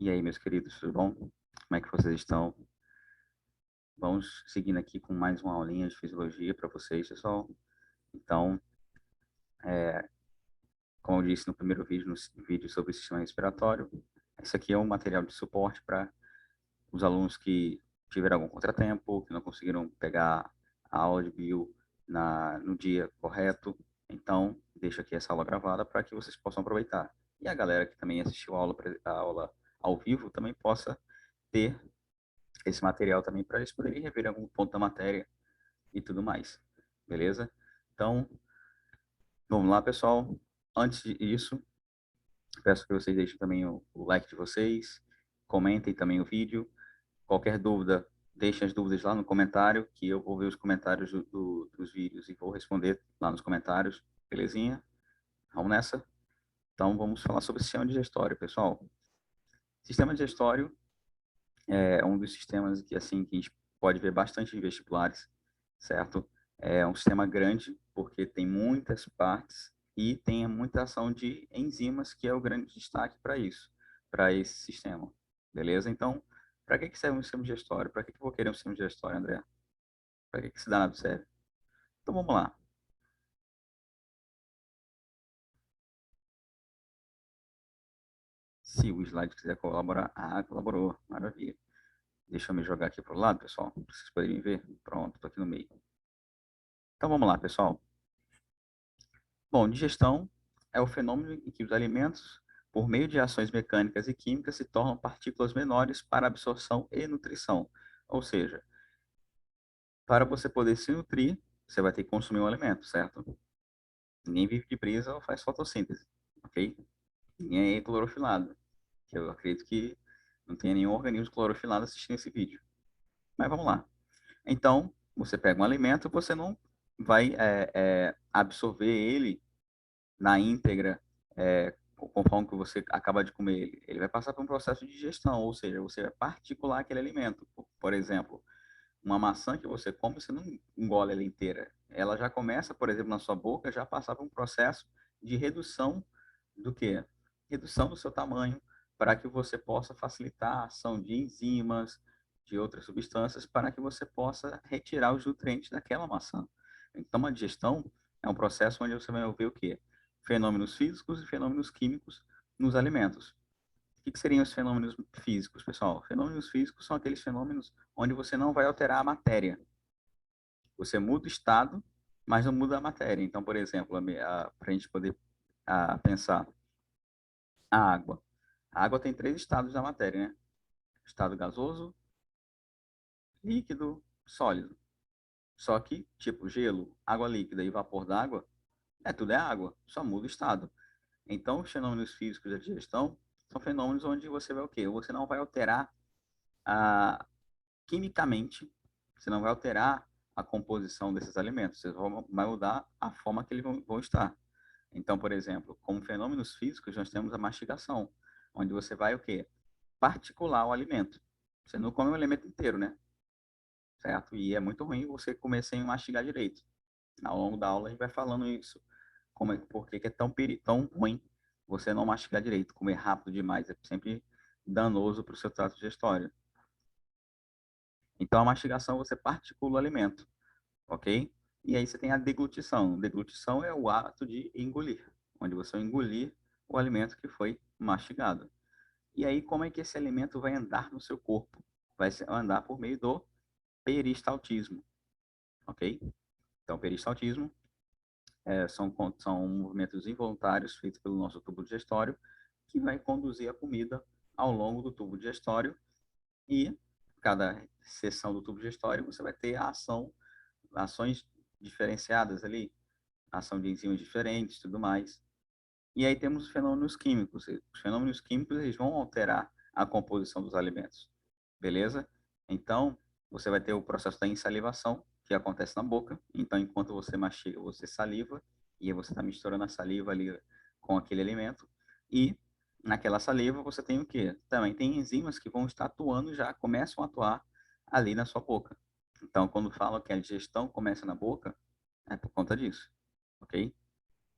E aí, meus queridos, tudo bom? Como é que vocês estão? Vamos seguindo aqui com mais uma aulinha de fisiologia para vocês, pessoal. Então, como eu disse no primeiro vídeo, no vídeo sobre o sistema respiratório, esse aqui é um material de suporte para os alunos que tiveram algum contratempo, que não conseguiram pegar a aula de bio no dia correto. Então, deixo aqui essa aula gravada para que vocês possam aproveitar. E a galera que também assistiu a aula ao vivo também possa ter esse material também para eles poderem rever algum ponto da matéria e tudo mais. Beleza? Então, vamos lá, pessoal. Antes disso, peço que vocês deixem também o like de vocês, comentem também o vídeo. Qualquer dúvida, deixem as dúvidas lá no comentário, que eu vou ver os comentários dos vídeos e vou responder lá nos comentários. Belezinha? Vamos nessa? Então, vamos falar sobre o sistema digestório, pessoal. Sistema digestório é um dos sistemas que, assim, que a gente pode ver bastante em vestibulares, certo? É um sistema grande, porque tem muitas partes e tem muita ação de enzimas, que é o grande destaque para isso, para esse sistema. Beleza? Então, para que serve um sistema digestório? Para que eu vou querer um sistema digestório, André? Para que esse danado serve? Então, vamos lá. Se o slide quiser colaborar, colaborou, maravilha. Deixa eu me jogar aqui para o lado, pessoal, para vocês poderem ver. Pronto, estou aqui no meio. Então, vamos lá, pessoal. Bom, digestão é o fenômeno em que os alimentos, por meio de ações mecânicas e químicas, se tornam partículas menores para absorção e nutrição. Ou seja, para você poder se nutrir, você vai ter que consumir um alimento, certo? Ninguém vive de brisa ou faz fotossíntese, ok? Ninguém é clorofilado, que eu acredito que não tenha nenhum organismo clorofilado assistindo esse vídeo. Mas vamos lá. Então, você pega um alimento, você não vai absorver ele na íntegra, conforme que você acaba de comer ele. Ele vai passar por um processo de digestão, ou seja, você vai particular aquele alimento. Por exemplo, uma maçã que você come, você não engole ela inteira. Ela já começa, por exemplo, na sua boca, já passar por um processo de redução do quê? Redução do seu tamanho, para que você possa facilitar a ação de enzimas, de outras substâncias, para que você possa retirar os nutrientes daquela maçã. Então, a digestão é um processo onde você vai ver o quê? Fenômenos físicos e fenômenos químicos nos alimentos. O que seriam os fenômenos físicos, pessoal? Fenômenos físicos são aqueles fenômenos onde você não vai alterar a matéria. Você muda o estado, mas não muda a matéria. Então, por exemplo, para a gente poder pensar, a água. A água tem três estados da matéria, né? Estado gasoso, líquido, sólido. Só que, tipo, gelo, água líquida e vapor d'água, tudo é água, só muda o estado. Então, os fenômenos físicos da digestão são fenômenos onde você vai o quê? Você não vai alterar quimicamente, você não vai alterar a composição desses alimentos, você vai mudar a forma que eles vão estar. Então, por exemplo, como fenômenos físicos, nós temos a mastigação, onde você vai o quê? Particular o alimento. Você não come o alimento inteiro, né? Certo? E é muito ruim você comer sem mastigar direito. Ao longo da aula a gente vai falando isso, por que é tão ruim você não mastigar direito, comer rápido demais, é sempre danoso para o seu trato digestório. Então, a mastigação, você particula o alimento, ok? E aí você tem a deglutição. Deglutição é o ato de engolir, onde você vai engolir o alimento que foi mastigado. E aí, como é que esse alimento vai andar no seu corpo? Vai andar por meio do peristaltismo, ok? Então, peristaltismo são movimentos involuntários feitos pelo nosso tubo digestório que vai conduzir a comida ao longo do tubo digestório e cada seção do tubo digestório você vai ter ações diferenciadas ali, ação de enzimas diferentes, tudo mais. E aí temos os fenômenos químicos. Os fenômenos químicos eles vão alterar a composição dos alimentos, beleza? Então, você vai ter o processo da insalivação, que acontece na boca. Então, enquanto você mastiga, você saliva, e aí você está misturando a saliva ali com aquele alimento. E naquela saliva você tem o quê? Também tem enzimas que vão estar atuando já, começam a atuar ali na sua boca. Então, quando falam que a digestão começa na boca, é por conta disso, ok?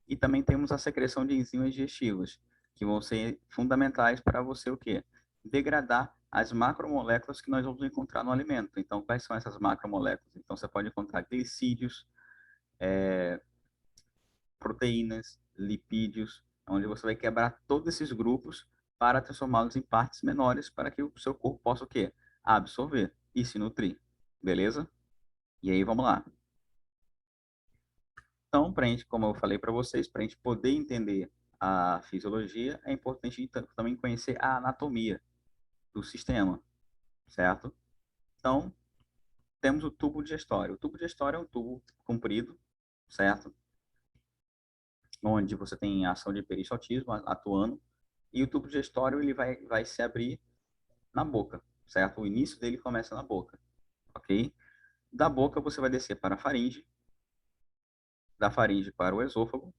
E também temos a secreção de enzimas digestivas, que vão ser fundamentais para você o quê? degradar as macromoléculas que nós vamos encontrar no alimento. Então, quais são essas macromoléculas? Então, você pode encontrar glicídios, proteínas, lipídios, onde você vai quebrar todos esses grupos para transformá-los em partes menores para que o seu corpo possa o quê? Absorver e se nutrir. Beleza? E aí, vamos lá. Então, para a gente, como eu falei para vocês, para a gente poder entender a fisiologia, é importante também conhecer a anatomia do sistema, certo? Então, temos o tubo digestório. O tubo digestório é um tubo comprido, certo? Onde você tem a ação de peristaltismo atuando, e o tubo digestório ele vai se abrir na boca, certo? O início dele começa na boca, ok? Da boca você vai descer para a faringe, da faringe para o esôfago,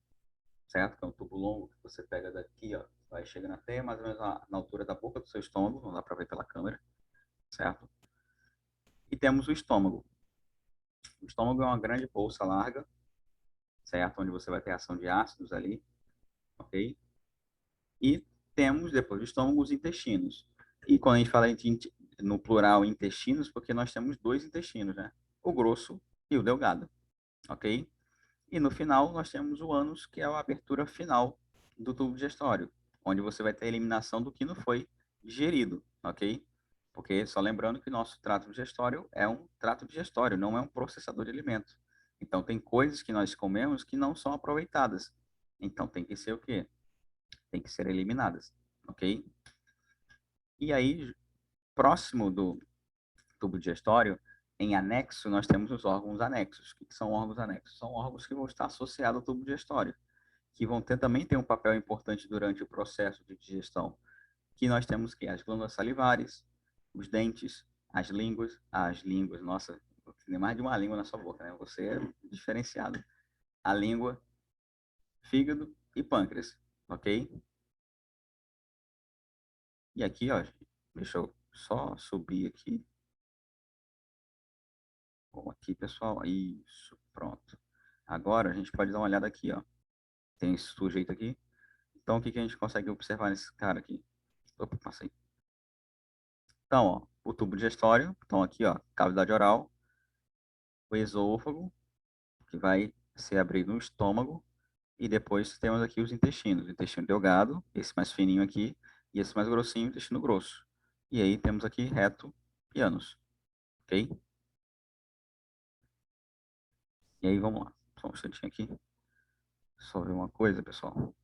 certo? Que é um tubo longo que você pega daqui, ó, vai chegando até mais ou menos na altura da boca do seu estômago, não dá para ver pela câmera, certo? E temos o estômago. O estômago é uma grande bolsa larga, certo? Onde você vai ter ação de ácidos ali, ok? E temos, depois do estômago, os intestinos. E quando a gente fala no plural intestinos, porque nós temos dois intestinos, né? O grosso e o delgado, ok? E no final, nós temos o ânus, que é a abertura final do tubo digestório, onde você vai ter a eliminação do que não foi digerido, ok? Porque, só lembrando que nosso trato digestório é um trato digestório, não é um processador de alimentos. Então, tem coisas que nós comemos que não são aproveitadas. Então, tem que ser o quê? Tem que ser eliminadas, ok? E aí, próximo do tubo digestório, em anexo, nós temos os órgãos anexos. O que são órgãos anexos? São órgãos que vão estar associados ao tubo digestório, que vão também ter um papel importante durante o processo de digestão. Que nós temos que as glândulas salivares, os dentes, as línguas, nossa, tem mais de uma língua na sua boca, né? Você é diferenciado. A língua, fígado e pâncreas, ok? E aqui, ó, deixa eu só subir aqui. Bom, aqui, pessoal, isso, pronto. Agora a gente pode dar uma olhada aqui, ó. Tem esse sujeito aqui. Então, o que que a gente consegue observar nesse cara aqui? Opa, passei. Então, ó, o tubo digestório. Então, aqui, ó, cavidade oral, o esôfago, que vai se abrir no estômago. E depois temos aqui os intestinos. O intestino delgado, esse mais fininho aqui, e esse mais grossinho, o intestino grosso. E aí temos aqui reto e ânus, ok? E aí, vamos lá. Só um instantinho aqui. Só ver uma coisa, pessoal.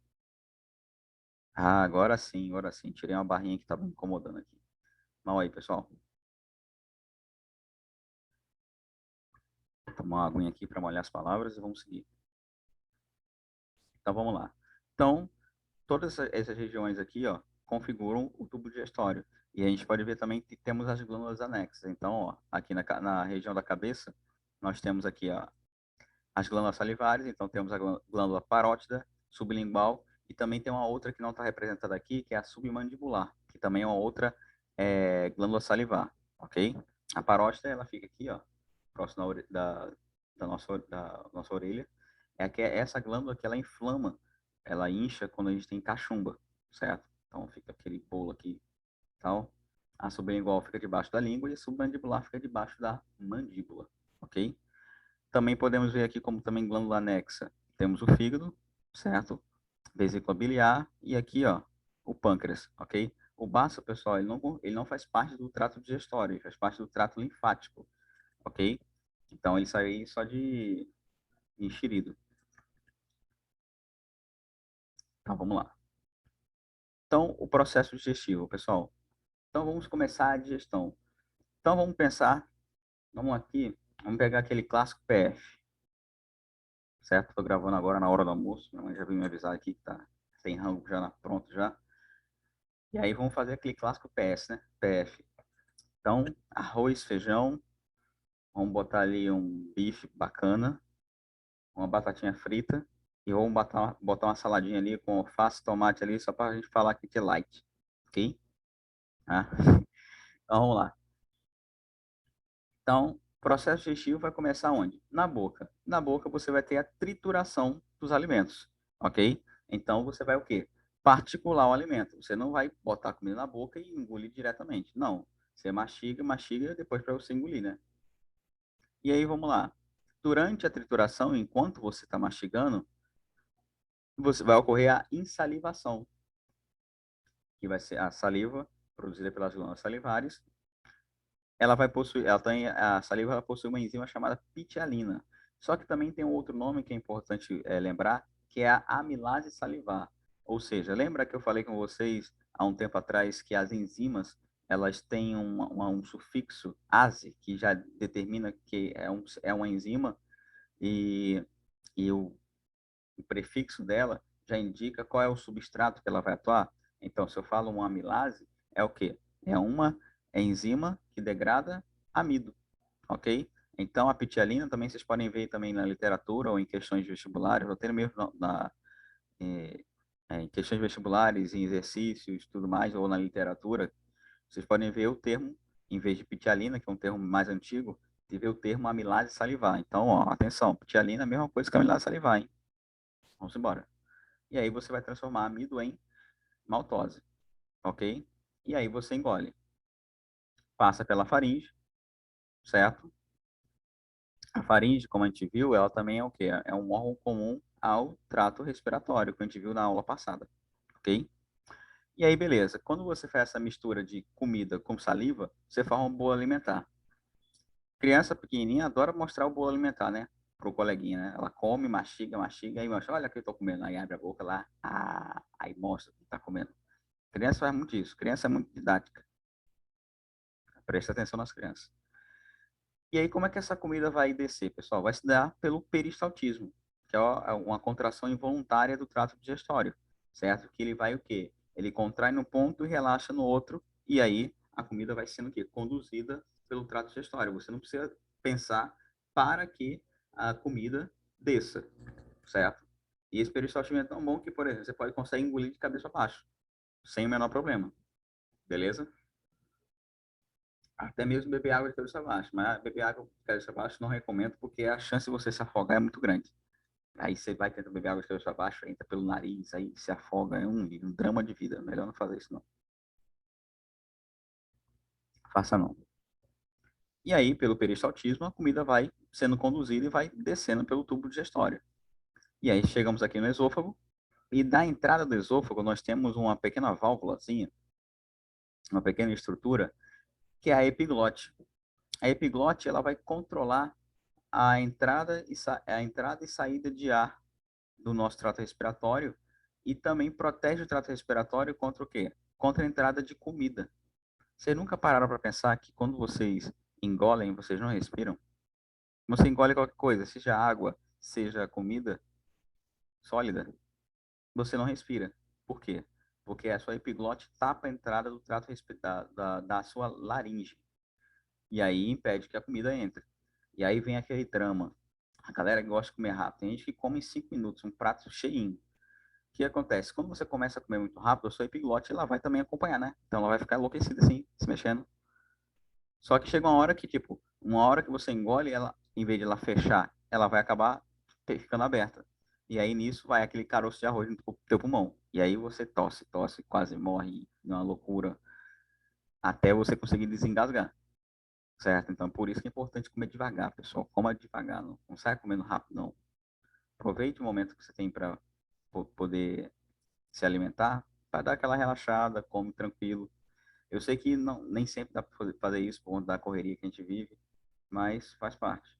Ah, agora sim, agora sim. Tirei uma barrinha que estava me incomodando aqui. Mal aí, pessoal. Vou tomar uma aguinha aqui para molhar as palavras e vamos seguir. Então, vamos lá. Então, todas essas regiões aqui, ó, configuram o tubo digestório. E a gente pode ver também que temos as glândulas anexas. Então, ó, aqui na região da cabeça, nós temos aqui, ó, as glândulas salivares. Então, temos a glândula parótida, sublingual, e também tem uma outra que não está representada aqui, que é a submandibular, que também é uma outra glândula salivar, ok? A parótida, ela fica aqui, ó, próximo da nossa orelha. É essa glândula que ela inflama, ela incha quando a gente tem cachumba, certo? Então fica aquele bolo aqui, tal. A sublingual fica debaixo da língua e a submandibular fica debaixo da mandíbula, ok? Também podemos ver aqui como também glândula anexa. Temos o fígado, certo? Vesícula biliar e aqui, ó, o pâncreas, ok? O baço, pessoal, ele não faz parte do trato digestório, ele faz parte do trato linfático, ok? Então ele sai só de enxerido. Então vamos lá. Então, o processo digestivo, pessoal. Então vamos começar a digestão. Então vamos pensar, vamos aqui, vamos pegar aquele clássico PF, certo? Estou gravando agora na hora do almoço, minha mãe já veio me avisar aqui que tá sem rango já pronto já. E aí vamos fazer aquele clássico PS, né? PF. Então, arroz, feijão, vamos botar ali um bife bacana, uma batatinha frita e vamos botar uma saladinha ali com alface, tomate ali, só para a gente falar que é light, ok? Ah, então vamos lá. Então, o processo digestivo vai começar onde? Na boca. Na boca você vai ter a trituração dos alimentos, ok? Então você vai o quê? particular o alimento. Você não vai botar a comida na boca e engolir diretamente. Não. Você mastiga, mastiga, depois para você engolir, né? E aí, vamos lá. Durante a trituração, enquanto você está mastigando, você vai ocorrer a insalivação, que vai ser a saliva produzida pelas glândulas salivares. Ela vai possuir, ela tem, a saliva ela possui uma enzima chamada pitialina. Só que também tem um outro nome que é importante lembrar, que é a amilase salivar. Ou seja, lembra que eu falei com vocês há um tempo atrás que as enzimas elas têm um sufixo ase, que já determina que é uma enzima, e, e o prefixo dela já indica qual é o substrato que ela vai atuar. Então, se eu falo uma amilase, é o quê? É uma enzima que degrada amido, ok? Então, a pitialina também vocês podem ver também na literatura ou em questões vestibulares, ou até mesmo eh, em questões vestibulares, em exercícios, tudo mais, ou na literatura, vocês podem ver o termo, em vez de pitialina, que é um termo mais antigo, de ver o termo amilase salivar. Então, ó, atenção, pitialina é a mesma coisa que amilase salivar, hein? Vamos embora. E aí você vai transformar amido em maltose, ok? E aí você engole. Passa pela faringe, certo? A faringe, como a gente viu, ela também é o quê? É um órgão comum ao trato respiratório, que a gente viu na aula passada, ok? E aí, beleza. Quando você faz essa mistura de comida com saliva, você faz um bolo alimentar. Criança pequenininha adora mostrar o bolo alimentar, né? Pro coleguinha, né? Ela come, mastiga, mastiga, aí mostra, olha o que eu tô comendo. Aí abre a boca lá, aí mostra o que tá comendo. Criança faz muito isso. Criança é muito didática. Presta atenção nas crianças. E aí, como é que essa comida vai descer, pessoal? Vai se dar pelo peristaltismo, que é uma contração involuntária do trato digestório, certo? Que ele vai o quê? Ele contrai no ponto e relaxa no outro, e aí a comida vai sendo o quê? Conduzida pelo trato digestório. Você não precisa pensar para que a comida desça, certo? E esse peristaltismo é tão bom que, por exemplo, você pode conseguir engolir de cabeça baixo, sem o menor problema, beleza? Até mesmo beber água de cabeça baixa. Mas beber água de cabeça baixa não recomendo, porque a chance de você se afogar é muito grande. Aí você vai tentar beber água de cabeça baixa, entra pelo nariz, aí se afoga, é um drama de vida. Melhor não fazer isso, não. Faça não. E aí, pelo peristaltismo, a comida vai sendo conduzida e vai descendo pelo tubo digestório. E aí chegamos aqui no esôfago, e da entrada do esôfago nós temos uma pequena válvulazinha, uma pequena estrutura, que é a epiglote. A epiglote ela vai controlar a entrada e saída de ar do nosso trato respiratório e também protege o trato respiratório contra o quê? Contra a entrada de comida. Vocês nunca pararam para pensar que quando vocês engolem, vocês não respiram? Você engole qualquer coisa, seja água, seja comida sólida, você não respira. Por quê? Porque a sua epiglote tapa a entrada do trato respiratório da sua laringe. E aí impede que a comida entre. E aí vem aquele trama. A galera que gosta de comer rápido. Tem gente que come em 5 minutos, um prato cheinho. O que acontece? Quando você começa a comer muito rápido, a sua epiglote ela vai também acompanhar, né? Então ela vai ficar enlouquecida assim, se mexendo. Só que chega uma hora que, tipo, uma hora que você engole, ela, em vez de ela fechar, ela vai acabar ficando aberta. E aí nisso vai aquele caroço de arroz no teu pulmão. E aí você tosse, tosse, quase morre, numa loucura, até você conseguir desengasgar. Certo? Então, por isso que é importante comer devagar, pessoal. Coma devagar, não saia comendo rápido, não. Aproveite o momento que você tem para poder se alimentar, para dar aquela relaxada, come tranquilo. Eu sei que não, nem sempre dá para fazer isso por conta da correria que a gente vive, mas faz parte,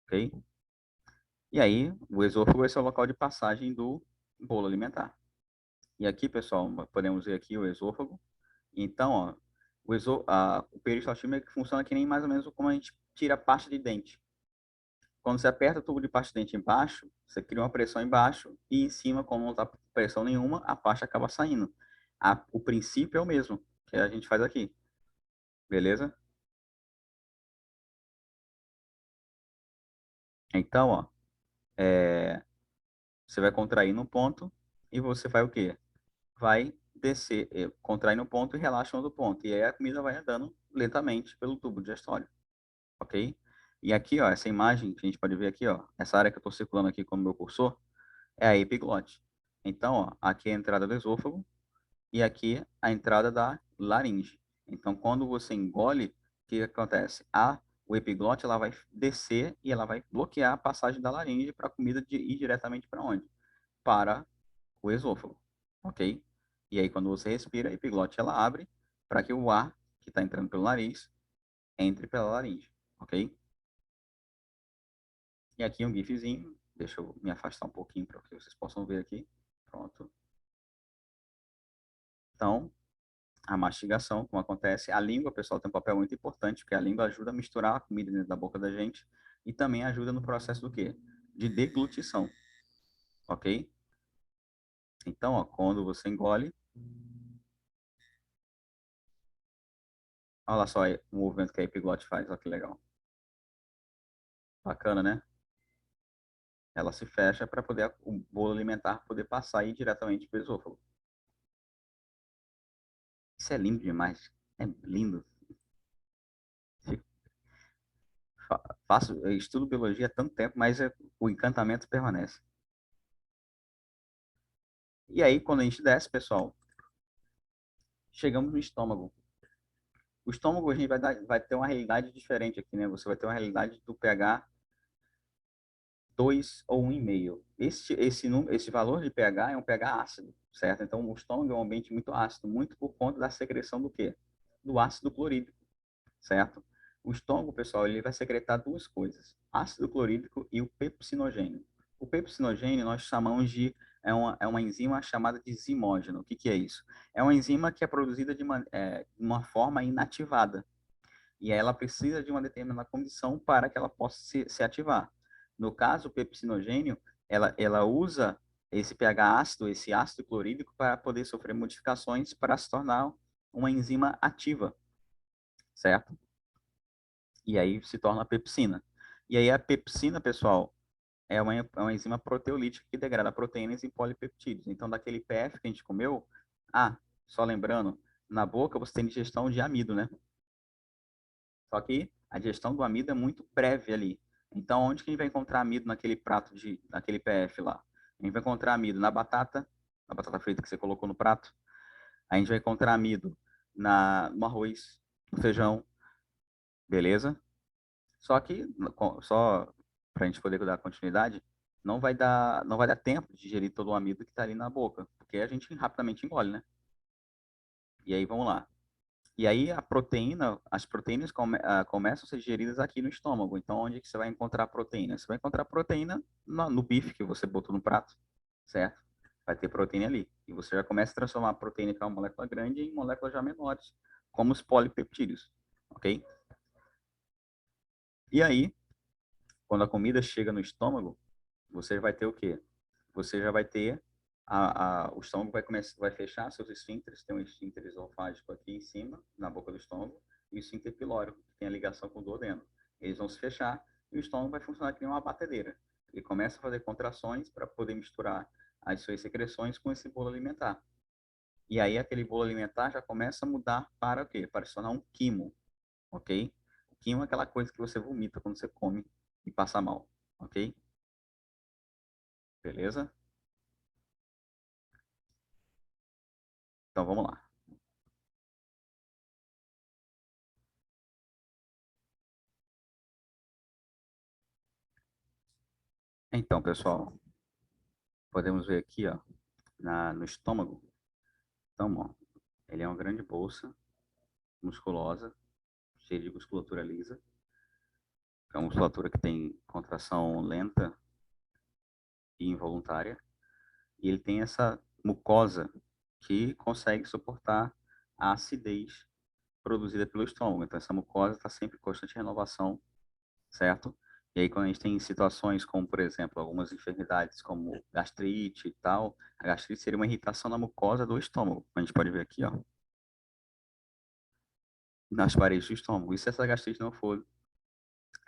ok? E aí, o esôfago vai ser o local de passagem do bolo alimentar. E aqui, pessoal, podemos ver aqui o esôfago. Então, ó, o peristaltismo é que funciona que nem mais ou menos como a gente tira a pasta de dente. Quando você aperta o tubo de pasta de dente embaixo, você cria uma pressão embaixo e em cima, como não está pressão nenhuma, a pasta acaba saindo. O princípio é o mesmo que a gente faz aqui, beleza? Então, ó, você vai contrair no ponto e você vai o quê? Vai descer, contrair no ponto e relaxa no outro ponto. E aí a comida vai andando lentamente pelo tubo digestório, ok? E aqui, ó, essa imagem que a gente pode ver aqui, ó, essa área que eu estou circulando aqui com o meu cursor, é a epiglote. Então, ó, aqui é a entrada do esôfago e aqui a entrada da laringe. Então, quando você engole, o que acontece? O epiglote ela vai descer e ela vai bloquear a passagem da laringe para a comida ir diretamente para onde? Para o esôfago, ok? E aí, quando você respira, a epiglote ela abre para que o ar que está entrando pelo nariz entre pela laringe, ok? E aqui um gifzinho, deixa eu me afastar um pouquinho para que vocês possam ver aqui. Pronto. Então, a mastigação, como acontece, a língua, pessoal, tem um papel muito importante, porque a língua ajuda a misturar a comida dentro da boca da gente e também ajuda no processo do quê? De deglutição, ok? Então, ó, quando você engole, olha só aí, o movimento que a epiglote faz, olha que legal. Bacana, né? Ela se fecha para poder o bolo alimentar poder passar aí diretamente para o esôfago. Isso é lindo demais. É lindo. Faço, eu estudo biologia há tanto tempo, mas o encantamento permanece. E aí, quando a gente desce, pessoal, chegamos no estômago. O estômago a gente vai ter uma realidade diferente aqui, né? Você vai ter uma realidade do pH 2 ou 1,5. Esse valor de pH é um pH ácido, certo? Então, o estômago é um ambiente muito ácido, muito por conta da secreção do quê? Do ácido clorídrico, certo? O estômago, pessoal, ele vai secretar duas coisas: ácido clorídrico e o pepsinogênio. O pepsinogênio nós chamamos de é uma enzima chamada de zimógeno. O que, que é isso? É uma enzima que é produzida de uma forma inativada. E ela precisa de uma determinada condição para que ela possa se ativar. No caso, o pepsinogênio, ela usa esse pH ácido, esse ácido clorídrico, para poder sofrer modificações para se tornar uma enzima ativa, certo? E aí se torna a pepsina. E aí a pepsina, pessoal, é uma enzima proteolítica que degrada proteínas em polipeptídeos. Então, daquele PF que a gente comeu, só lembrando, na boca você tem digestão de amido, né? Só que a digestão do amido é muito breve ali. Então, onde que a gente vai encontrar amido naquele prato, naquele PF lá? A gente vai encontrar amido na batata frita que você colocou no prato. A gente vai encontrar amido no arroz, no feijão, beleza? Só que, só para a gente poder dar continuidade, não vai dar tempo de digerir todo o amido que está ali na boca, porque a gente rapidamente engole, né? E aí, vamos lá. E aí, as proteínas começam a ser digeridas aqui no estômago. Então, onde que você vai encontrar proteína? Você vai encontrar proteína no bife que você botou no prato, certo? Vai ter proteína ali. E você já começa a transformar a proteína, que é uma molécula grande, em moléculas já menores, como os polipeptídeos, ok? E aí, quando a comida chega no estômago, você vai ter o quê? Você já vai ter o estômago vai fechar seus esfíncteres, tem um esfíncter esofágico aqui em cima, na boca do estômago, e o esfíncter pilórico, que tem a ligação com o duodeno. Eles vão se fechar e o estômago vai funcionar como uma batedeira. Ele começa a fazer contrações para poder misturar as suas secreções com esse bolo alimentar. E aí aquele bolo alimentar já começa a mudar para o quê? Para se tornar um quimo, ok? O quimo é aquela coisa que você vomita quando você come e passa mal, ok? Beleza? Então vamos lá. Então, pessoal, podemos ver aqui, ó, no estômago. Então, ó, ele é uma grande bolsa musculosa, cheia de musculatura lisa. É uma musculatura que tem contração lenta e involuntária. E ele tem essa mucosa que consegue suportar a acidez produzida pelo estômago. Então, essa mucosa está sempre em constante renovação, certo? E aí, quando a gente tem situações como, por exemplo, algumas enfermidades como gastrite e tal, a gastrite seria uma irritação na mucosa do estômago. A gente pode ver aqui, ó, nas paredes do estômago. E se essa gastrite não for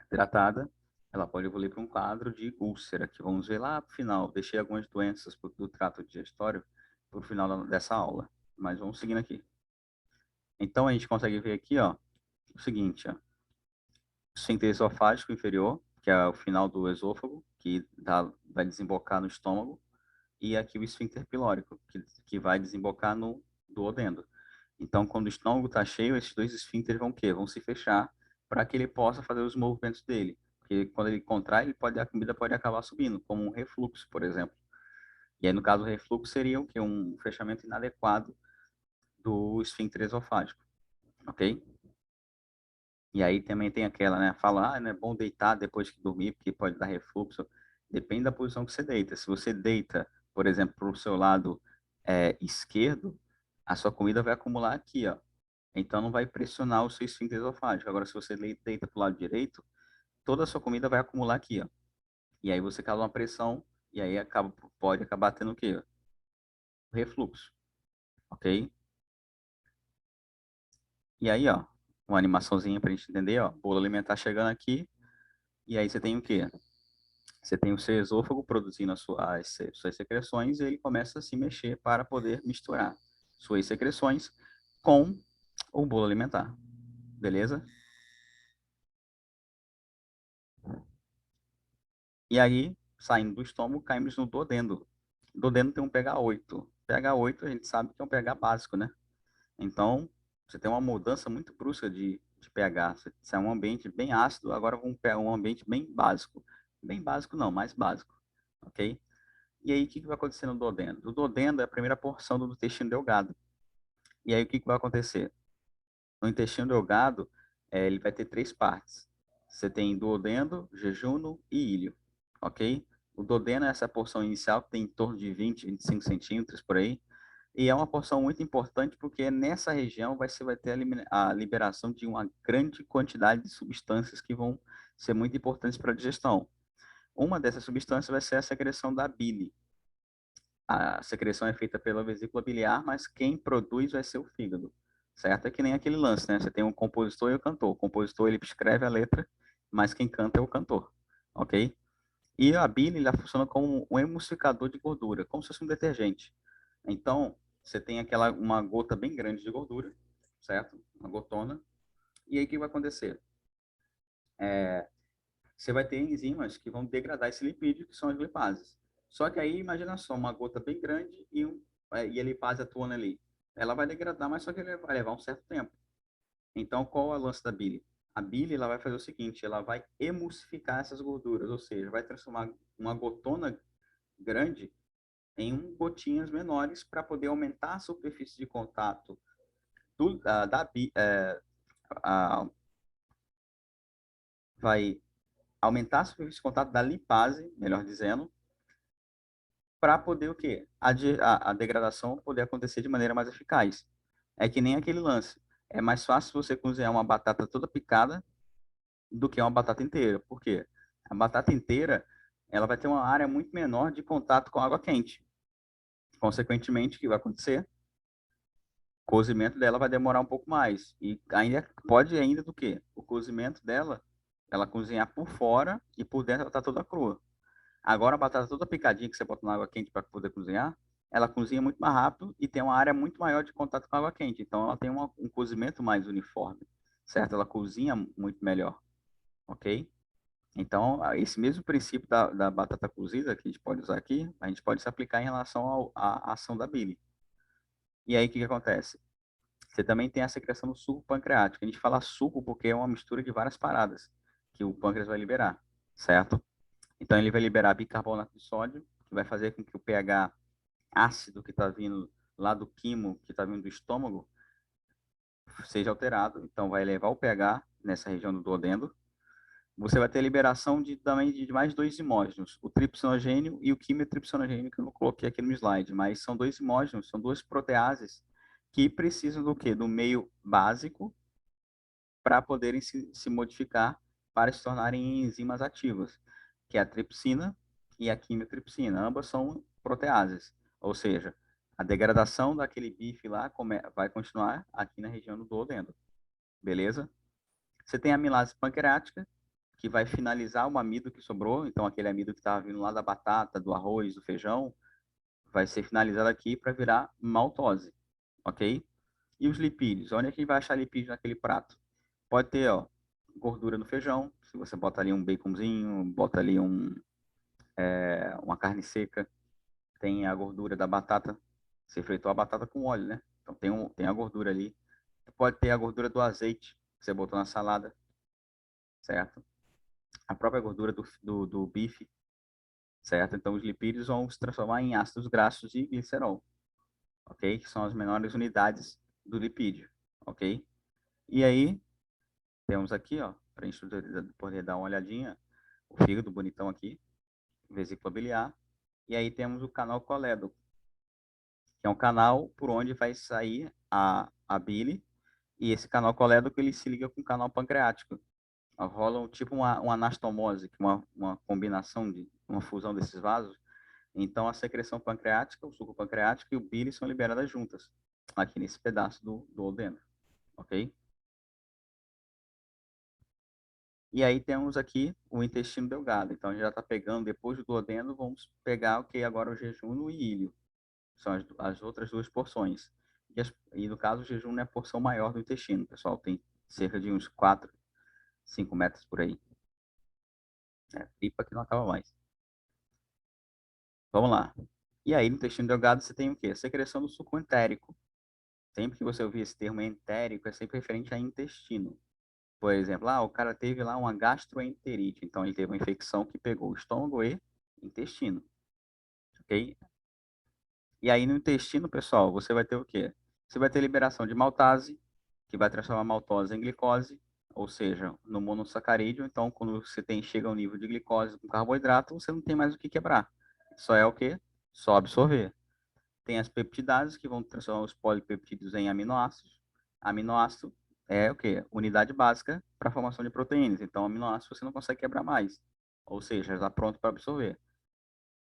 tratada, ela pode evoluir para um quadro de úlcera, que vamos ver lá para o final. Deixei algumas doenças do trato digestório para o final dessa aula, mas vamos seguindo aqui. Então, a gente consegue ver aqui, ó, o seguinte, ó, o esfíncter esofágico inferior, que é o final do esôfago, que vai desembocar no estômago, e aqui o esfíncter pilórico, que vai desembocar no duodeno. Então, quando o estômago está cheio, esses dois esfíncteres vão o quê? Vão se fechar para que ele possa fazer os movimentos dele. Porque quando ele contrai, a comida pode acabar subindo, como um refluxo, por exemplo. E aí, no caso, o refluxo seria o quê? Um fechamento inadequado do esfíncter esofágico, ok? E aí também tem aquela, né? Fala, não é bom deitar depois que dormir, porque pode dar refluxo. Depende da posição que você deita. Se você deita, por exemplo, para o seu lado esquerdo, a sua comida vai acumular aqui, ó. Então não vai pressionar o seu esfíncter esofágico. Agora, se você deita para o lado direito, toda a sua comida vai acumular aqui, ó. E aí você causa uma pressão, e aí pode acabar tendo o quê? Refluxo, ok? E aí, ó, uma animaçãozinha para a gente entender, ó. Bolo alimentar chegando aqui, e aí você tem o quê? Você tem o seu esôfago produzindo suas secreções e ele começa a se mexer para poder misturar suas secreções com o bolo alimentar. Beleza? E aí, saindo do estômago, caímos no duodeno. O duodeno tem um pH 8. pH 8 a gente sabe que é um pH básico, né? Então, você tem uma mudança muito brusca de pH. Você é um ambiente bem ácido, agora um ambiente bem básico. Bem básico não, mais básico. Ok? E aí, o que vai acontecer no duodeno? O duodeno é a primeira porção do intestino delgado. E aí, o que vai acontecer? No intestino delgado, ele vai ter três partes. Você tem duodeno, jejuno e ilho, ok? O duodeno é essa porção inicial que tem em torno de 20, 25 centímetros por aí. E é uma porção muito importante porque nessa região você vai ter a liberação de uma grande quantidade de substâncias que vão ser muito importantes para a digestão. Uma dessas substâncias vai ser a secreção da bile. A secreção é feita pela vesícula biliar, mas quem produz vai ser o fígado, certo? É que nem aquele lance, né? Você tem um compositor e o cantor. O compositor, ele escreve a letra, mas quem canta é o cantor, ok? E a bile, ela funciona como um emulsificador de gordura, como se fosse um detergente. Então, você tem uma gota bem grande de gordura, certo? Uma gotona. E aí, o que vai acontecer? Você vai ter enzimas que vão degradar esse lipídio, que são as lipases. Só que aí, imagina só, uma gota bem grande e a lipase atuando ali. Ela vai degradar, mas só que vai levar um certo tempo. Então, qual é o lance da bile? A bile ela vai fazer o seguinte, ela vai emulsificar essas gorduras, ou seja, vai transformar uma gotona grande em gotinhas menores para poder aumentar a superfície de contato do, a, da, bi- a, vai aumentar a superfície de contato da lipase, melhor dizendo, para poder o quê? A degradação poder acontecer de maneira mais eficaz. É que nem aquele lance. É mais fácil você cozinhar uma batata toda picada do que uma batata inteira. Por quê? A batata inteira, ela vai ter uma área muito menor de contato com água quente. Consequentemente, o que vai acontecer? O cozimento dela vai demorar um pouco mais. E ainda pode ainda do que? O cozimento dela, ela cozinhar por fora e por dentro ela está toda crua. Agora a batata toda picadinha que você bota na água quente para poder cozinhar, ela cozinha muito mais rápido e tem uma área muito maior de contato com a água quente. Então ela tem um cozimento mais uniforme, certo? Ela cozinha muito melhor, ok? Então esse mesmo princípio da batata cozida que a gente pode usar aqui, a gente pode se aplicar em relação à ação da bile. E aí o que acontece? Você também tem a secreção do suco pancreático. A gente fala suco porque é uma mistura de várias paradas que o pâncreas vai liberar, certo? Então ele vai liberar bicarbonato de sódio, que vai fazer com que o pH ácido que está vindo lá do quimo, que está vindo do estômago, seja alterado. Então vai elevar o pH nessa região do duodeno. Você vai ter liberação também de mais dois imógenos, o tripsinogênio e o quimiotripsinogênio, que eu não coloquei aqui no slide, mas são dois imógenos, são duas proteases que precisam do quê? Do meio básico para poderem se modificar para se tornarem enzimas ativas, que é a tripsina e a quimiotripsina. Ambas são proteases, ou seja, a degradação daquele bife lá vai continuar aqui na região do duodeno, beleza? Você tem a amilase pancreática, que vai finalizar o amido que sobrou, então aquele amido que estava vindo lá da batata, do arroz, do feijão, vai ser finalizado aqui para virar maltose, ok? E os lipídios? Onde é que vai achar lipídio naquele prato? Pode ter, ó, gordura no feijão. Se você bota ali um baconzinho, bota ali uma carne seca, tem a gordura da batata. Você fritou a batata com óleo, né? Então tem a gordura ali. Pode ter a gordura do azeite que você botou na salada, certo? A própria gordura do bife, certo? Então os lipídios vão se transformar em ácidos graxos e glicerol, ok? Que são as menores unidades do lipídio, ok? E aí, temos aqui, ó, para a gente poder dar uma olhadinha, o fígado bonitão aqui, vesícula biliar. E aí temos o canal colédoco, que é um canal por onde vai sair a bile. E esse canal colédoco, ele se liga com o canal pancreático. Rola tipo uma anastomose, uma combinação, uma fusão desses vasos. Então, a secreção pancreática, o suco pancreático e o bile são liberadas juntas, aqui nesse pedaço do duodeno, ok? E aí temos aqui o intestino delgado. Então, a gente já está pegando, depois do duodeno, vamos pegar o que agora o jejum e ilho. São as outras duas porções. E, no caso, o jejum é a porção maior do intestino, pessoal. Tem cerca de uns 4, 5 metros por aí. É, pipa que não acaba mais. Vamos lá. E aí, no intestino delgado, você tem o quê? A secreção do suco entérico. Sempre que você ouvir esse termo entérico, é sempre referente a intestino. Por exemplo, o cara teve lá uma gastroenterite. Então, ele teve uma infecção que pegou o estômago e intestino. Ok? E aí, no intestino, pessoal, você vai ter o quê? Você vai ter liberação de maltase, que vai transformar a maltose em glicose, ou seja, no monossacarídeo. Então, quando você chega ao nível de glicose com carboidrato, você não tem mais o que quebrar. Só é o quê? Só absorver. Tem as peptidases, que vão transformar os polipeptídeos em aminoácidos. Aminoácido é o quê? Unidade básica para a formação de proteínas. Então, aminoácido você não consegue quebrar mais. Ou seja, já está pronto para absorver.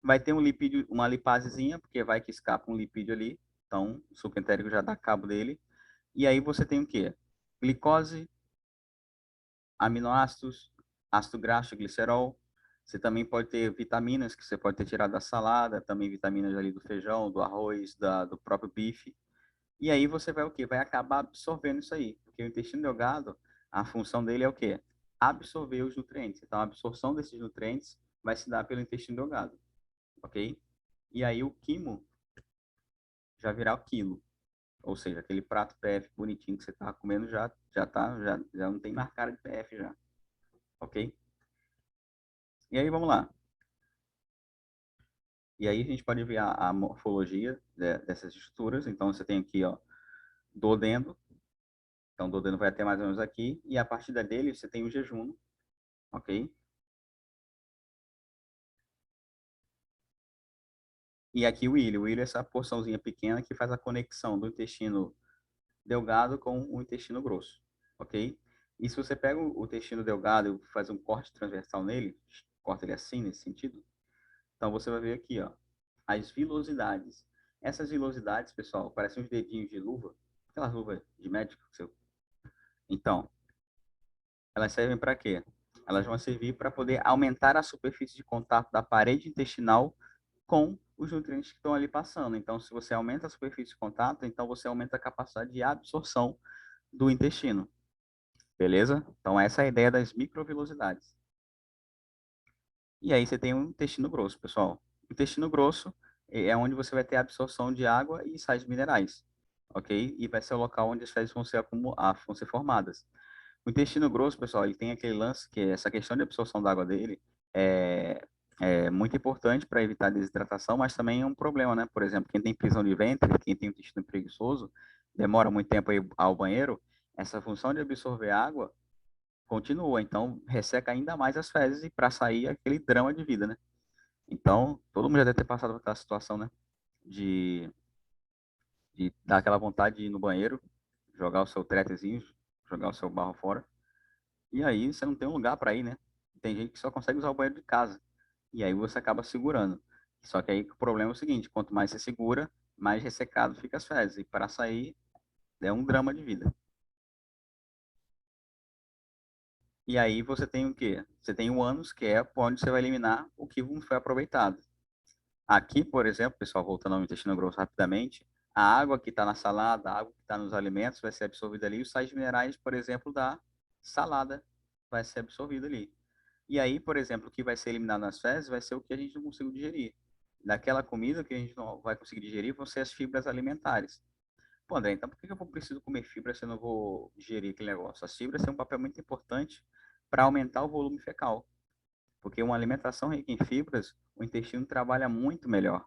Vai ter um lipídio, uma lipasezinha, porque vai que escapa um lipídio ali. Então, o suco entérico já dá cabo dele. E aí você tem o quê? Glicose, aminoácidos, ácido graxo, glicerol. Você também pode ter vitaminas que você pode ter tirado da salada, também vitaminas ali do feijão, do arroz, do próprio bife. E aí você vai o quê? Vai acabar absorvendo isso aí. Porque o intestino delgado, a função dele é o quê? Absorver os nutrientes. Então, a absorção desses nutrientes vai se dar pelo intestino delgado, ok? E aí o quimo já virá o quilo. Ou seja, aquele prato PF bonitinho que você estava comendo já não tem mais cara de PF já, ok? E aí vamos lá. E aí a gente pode ver a morfologia dessas estruturas. Então você tem aqui, ó, duodeno. Então o duodeno vai até mais ou menos aqui e a partir dele você tem o jejum, ok? E aqui o ilho. O ilho é essa porçãozinha pequena que faz a conexão do intestino delgado com o intestino grosso, ok? E se você pega o intestino delgado e faz um corte transversal nele, corta ele assim, nesse sentido, então você vai ver aqui, ó, as vilosidades. Essas vilosidades, pessoal, parecem uns dedinhos de luva, aquelas luvas de médico. Então, elas servem para quê? Elas vão servir para poder aumentar a superfície de contato da parede intestinal com os nutrientes que estão ali passando. Então, se você aumenta a superfície de contato, então você aumenta a capacidade de absorção do intestino. Beleza? Então, essa é a ideia das microvilosidades. E aí você tem o intestino grosso, pessoal. O intestino grosso é onde você vai ter a absorção de água e sais minerais, ok? E vai ser o local onde as fezes vão ser formadas. O intestino grosso, pessoal, ele tem aquele lance que essa questão de absorção da água dele é, é muito importante para evitar a desidratação, mas também é um problema, né? Por exemplo, quem tem prisão de ventre, quem tem o intestino preguiçoso, demora muito tempo a ir ao banheiro, essa função de absorver água continua, então resseca ainda mais as fezes e para sair aquele drama de vida, né? Então, todo mundo já deve ter passado por aquela situação, né? De, de dar aquela vontade de ir no banheiro, jogar o seu tretezinho, jogar o seu barro fora. E aí você não tem um lugar para ir, né? Tem gente que só consegue usar o banheiro de casa. E aí você acaba segurando. Só que aí o problema é o seguinte, quanto mais você segura, mais ressecado fica as fezes. E para sair é um drama de vida. E aí você tem o quê? Você tem o ânus, que é onde você vai eliminar o que não foi aproveitado. Aqui, por exemplo, pessoal, voltando ao intestino grosso rapidamente, a água que está na salada, a água que está nos alimentos vai ser absorvida ali, os sais minerais, por exemplo, da salada vai ser absorvido ali. E aí, por exemplo, o que vai ser eliminado nas fezes vai ser o que a gente não conseguiu digerir. daquela comida que a gente não vai conseguir digerir vão ser as fibras alimentares. Pô, André, então por que eu vou preciso comer fibra se eu não vou digerir aquele negócio? As fibras têm um papel muito importante para aumentar o volume fecal, porque uma alimentação rica em fibras, o intestino trabalha muito melhor,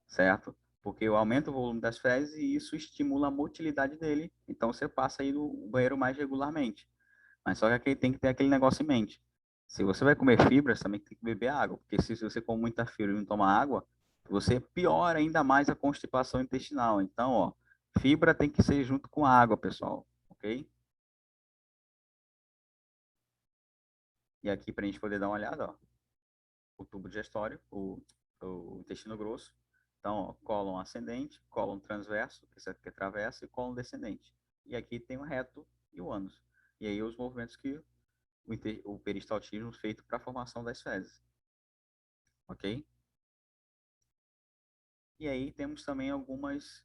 certo? Porque eu aumento o volume das fezes e isso estimula a motilidade dele, então você passa aí no banheiro mais regularmente. Mas só que aqui tem que ter aquele negócio em mente. Se você vai comer fibras, também tem que beber água, porque se você come muita fibra e não toma água, você piora ainda mais a constipação intestinal. Então, ó, fibra tem que ser junto com água, pessoal, ok? E aqui para a gente poder dar uma olhada, ó, o tubo digestório, o intestino grosso. Então, ó, cólon ascendente, cólon transverso, que é traverso, e cólon descendente. E aqui tem o reto e o ânus. E aí os movimentos que o peristaltismo feito para a formação das fezes, ok? E aí temos também alguns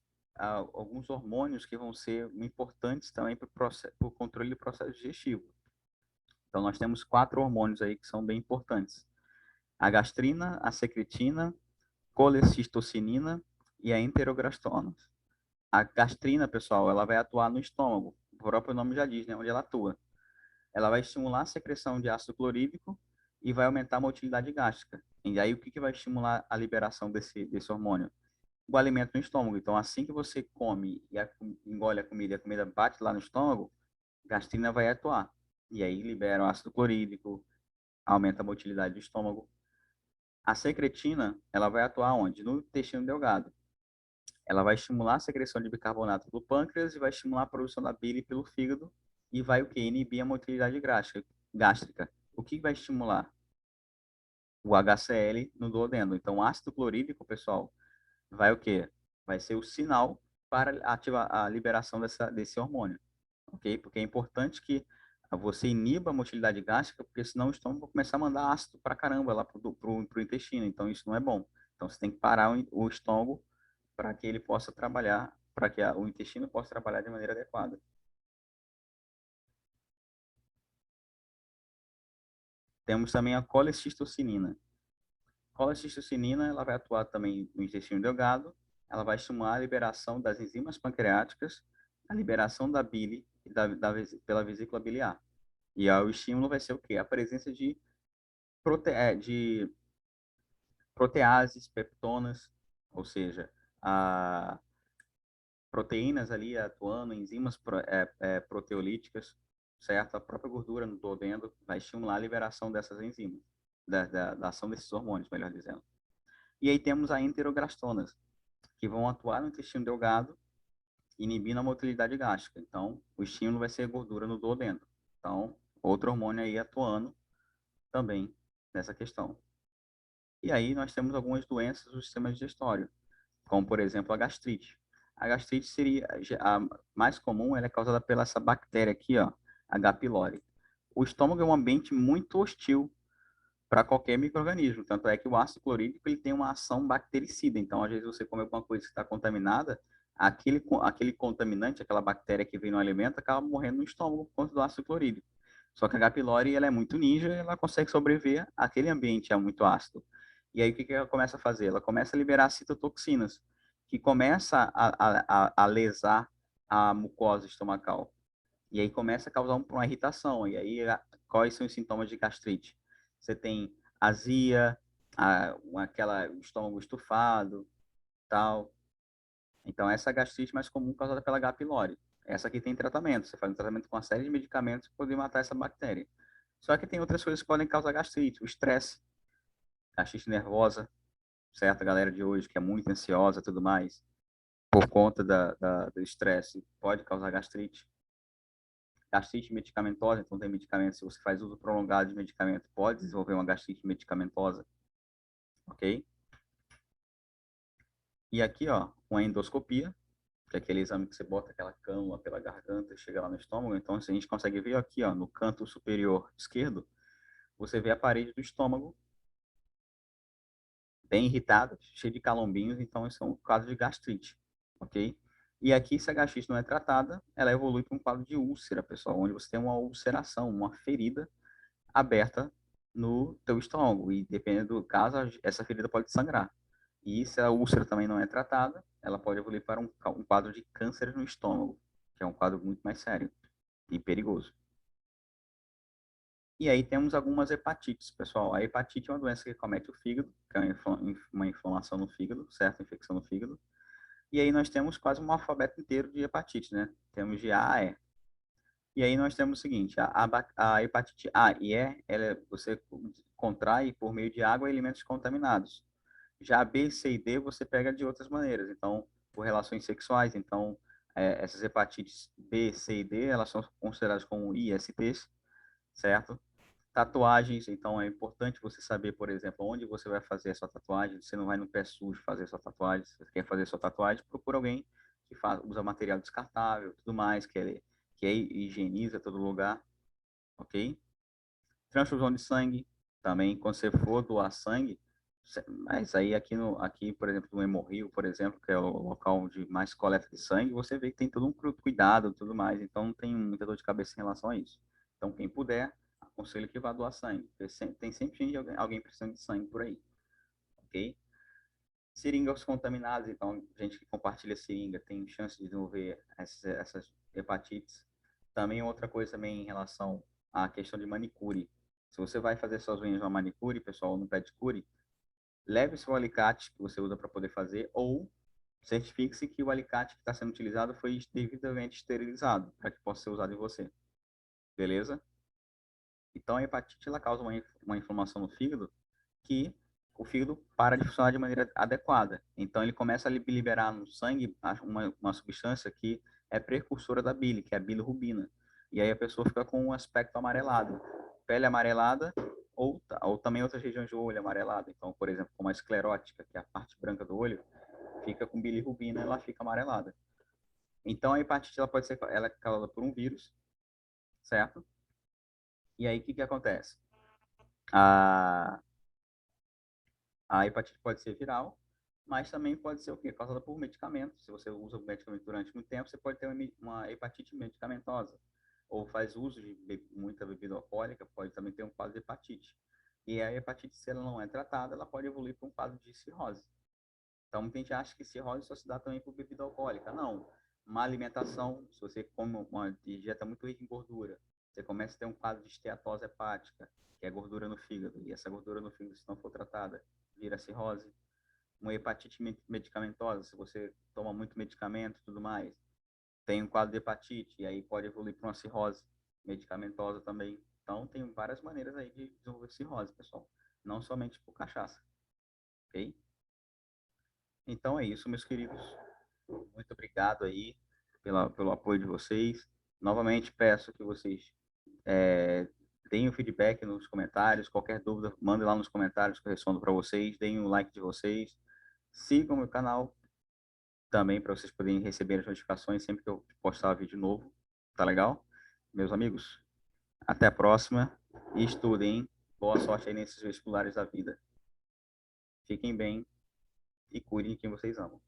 hormônios que vão ser importantes também para o controle do processo digestivo. Então nós temos 4 hormônios aí que são bem importantes: a gastrina, a secretina, colecistocinina e a enterogastrona. A gastrina, pessoal, ela vai atuar no estômago. O próprio nome já diz, né, onde ela atua. Ela vai estimular a secreção de ácido clorídrico e vai aumentar a motilidade gástrica. E aí o que vai estimular a liberação desse hormônio? O alimento no estômago. Então, assim que você come e engole a comida bate lá no estômago, a gastrina vai atuar. E aí libera o ácido clorídrico, aumenta a motilidade do estômago. A secretina, ela vai atuar onde? No intestino delgado. Ela vai estimular a secreção de bicarbonato pelo pâncreas e vai estimular a produção da bile pelo fígado e vai o que? Inibir a motilidade gástrica. O que vai estimular? O HCl no duodeno. Então, o ácido clorídrico, pessoal, vai o quê? Vai ser o sinal para ativar a liberação desse hormônio, ok? Porque é importante que você iniba a motilidade gástrica, porque senão o estômago vai começar a mandar ácido para caramba lá pro intestino, então isso não é bom. Então você tem que parar o estômago para que ele possa trabalhar, para que o intestino possa trabalhar de maneira adequada. Temos também a colecistocinina. A colecistocinina, ela vai atuar também no intestino delgado, ela vai estimular a liberação das enzimas pancreáticas, a liberação da bile pela vesícula biliar. E aí, o estímulo vai ser o quê? A presença de proteases, peptonas, ou seja, a proteínas ali atuando, enzimas proteolíticas, certo? A própria gordura no duodeno vai estimular a liberação dessas enzimas, da ação desses hormônios, melhor dizendo. E aí temos a enterogastonas, que vão atuar no intestino delgado, inibindo a motilidade gástrica. Então, o estímulo vai ser gordura no duodeno. Então, outro hormônio aí atuando também nessa questão. E aí nós temos algumas doenças do sistema digestório, como por exemplo a gastrite. A gastrite seria a mais comum, ela é causada pela essa bactéria aqui, ó, H. pylori. O estômago é um ambiente muito hostil para qualquer micro-organismo, tanto é que o ácido clorídrico ele tem uma ação bactericida. Então, às vezes você come alguma coisa que está contaminada, aquele contaminante, aquela bactéria que vem no alimento, acaba morrendo no estômago por conta do ácido clorídrico. Só que a H. pylori ela é muito ninja, e ela consegue sobreviver àquele ambiente é muito ácido. E aí o que ela começa a fazer? Ela começa a liberar citotoxinas, que começa a lesar a mucosa estomacal. E aí começa a causar uma irritação. E aí, quais são os sintomas de gastrite? Você tem azia, aquela estômago estufado, tal. Então, essa é a gastrite mais comum causada pela H. pylori. Essa aqui tem tratamento. Você faz um tratamento com uma série de medicamentos para poder matar essa bactéria. Só que tem outras coisas que podem causar gastrite. O estresse, gastrite nervosa, certo? A galera de hoje que é muito ansiosa e tudo mais, por conta do estresse, pode causar gastrite. Gastrite medicamentosa, então tem medicamentos, se você faz uso prolongado de medicamento, pode desenvolver uma gastrite medicamentosa, ok? E aqui, ó, uma endoscopia, que é aquele exame que você bota aquela cânula pela garganta e chega lá no estômago. Então, se a gente consegue ver aqui, ó, no canto superior esquerdo, você vê a parede do estômago bem irritada, cheia de calombinhos, então isso é um quadro de gastrite, ok? E aqui, se a gastrite não é tratada, ela evolui para um quadro de úlcera, pessoal, onde você tem uma ulceração, uma ferida aberta no teu estômago e dependendo do caso, essa ferida pode sangrar. E se a úlcera também não é tratada, ela pode evoluir para um quadro de câncer no estômago, que é um quadro muito mais sério e perigoso. E aí temos algumas hepatites, pessoal. A hepatite é uma doença que comete o fígado, que é uma inflamação no fígado, certo? Infecção no fígado. E aí nós temos quase um alfabeto inteiro de hepatite, né? Temos de A a E. E aí nós temos o seguinte, a hepatite A e E, você contrai por meio de água e alimentos contaminados. Já a B, C e D você pega de outras maneiras. Então, por relações sexuais. Então, essas hepatites B, C e D, elas são consideradas como ISTs, certo? Tatuagens, então é importante você saber, por exemplo, onde você vai fazer a sua tatuagem. Você não vai no pé sujo fazer a sua tatuagem. Se você quer fazer a sua tatuagem, procura alguém que usa material descartável, tudo mais, que higieniza todo lugar, ok? Transfusão de sangue, também quando você for doar sangue, mas aí aqui, por exemplo, no Hemorrio, por exemplo, que é o local de mais coleta de sangue, você vê que tem todo um cuidado e tudo mais, então não tem muita dor de cabeça em relação a isso. Então, quem puder, aconselho que vá doar sangue, porque tem sempre gente, alguém precisando de sangue por aí, ok? Seringas contaminadas, então, gente que compartilha seringa tem chance de desenvolver essas hepatites. Também outra coisa também em relação à questão de manicure. Se você vai fazer suas unhas na manicure, pessoal, no pedicure, leve seu alicate que você usa para poder fazer ou certifique-se que o alicate que está sendo utilizado foi devidamente esterilizado para que possa ser usado em você. Beleza? Então, a hepatite ela causa uma inflamação no fígado que o fígado para de funcionar de maneira adequada. Então, ele começa a liberar no sangue uma substância que é precursora da bile, que é a bilirrubina. E aí a pessoa fica com um aspecto amarelado. Pele amarelada ou também outras regiões do olho amarelada. Então, por exemplo, como a esclerótica, que é a parte branca do olho, fica com bilirrubina, ela fica amarelada. Então, a hepatite ela é causada por um vírus, certo? E aí, o que acontece? A, A hepatite pode ser viral, mas também pode ser o quê? Causada por medicamento. Se você usa o medicamento durante muito tempo, você pode ter uma hepatite medicamentosa. Ou faz uso de muita bebida alcoólica, pode também ter um quadro de hepatite. E a hepatite, se ela não é tratada, ela pode evoluir para um quadro de cirrose. Então, muita gente acha que cirrose só se dá também por bebida alcoólica. Não. Má alimentação, se você come uma dieta muito rica em gordura, você começa a ter um quadro de esteatose hepática, que é gordura no fígado. E essa gordura no fígado, se não for tratada, vira cirrose. Uma hepatite medicamentosa, se você toma muito medicamento e tudo mais, tem um quadro de hepatite, e aí pode evoluir para uma cirrose medicamentosa também. Então, tem várias maneiras aí de desenvolver cirrose, pessoal. Não somente por cachaça, ok? Então é isso, meus queridos. Muito obrigado aí pelo apoio de vocês. Novamente peço que vocês deem o feedback nos comentários. Qualquer dúvida, mandem lá nos comentários que eu respondo para vocês. Deem o like de vocês. Sigam o meu canal também para vocês poderem receber as notificações sempre que eu postar vídeo novo. Tá legal? Meus amigos, até a próxima. E estudem. Boa sorte aí nesses vestibulares da vida. Fiquem bem e cuidem de quem vocês amam.